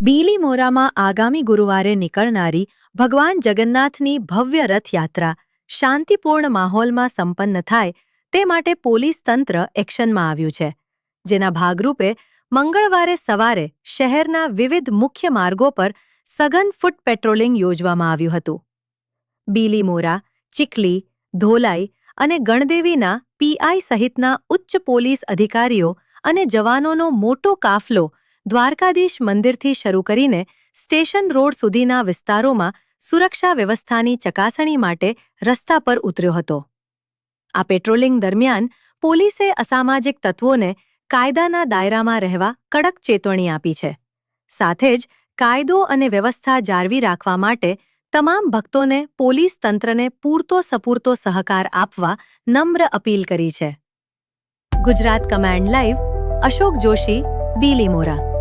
બીલીમોરામાં આગામી ગુરુવારે નીકળનારી ભગવાન જગન્નાથની ભવ્ય રથયાત્રા શાંતિપૂર્ણ માહોલમાં સંપન્ન થાય તે માટે પોલીસ તંત્ર એક્શનમાં આવ્યું છે, જેના ભાગરૂપે મંગળવારે સવારે શહેરના વિવિધ મુખ્ય માર્ગો પર સઘન ફૂટ પેટ્રોલિંગ યોજવામાં આવ્યું હતું. બીલીમોરા, ચીખલી, ધોલાઈ અને ગણદેવીના પીઆઈ સહિતના ઉચ્ચ પોલીસ અધિકારીઓ અને જવાનોનો મોટો કાફલો દ્વારકાધીશ મંદિરથી શરૂ કરીને સ્ટેશન રોડ સુધીના વિસ્તારોમાં સુરક્ષા વ્યવસ્થાની ચકાસણી માટે રસ્તા પર ઉતર્યો હતો. આ પેટ્રોલિંગ દરમિયાન પોલીસે અસામાજિક તત્વોને કાયદાના દાયરામાં રહેવા કડક ચેતવણી આપી છે. સાથે જ કાયદો અને વ્યવસ્થા જાળવી રાખવા માટે તમામ ભક્તોને પોલીસ તંત્રને પૂરતો સહકાર આપવા નમ્ર અપીલ કરી છે. Gujarat command live, Ashok Joshi, Bilimora.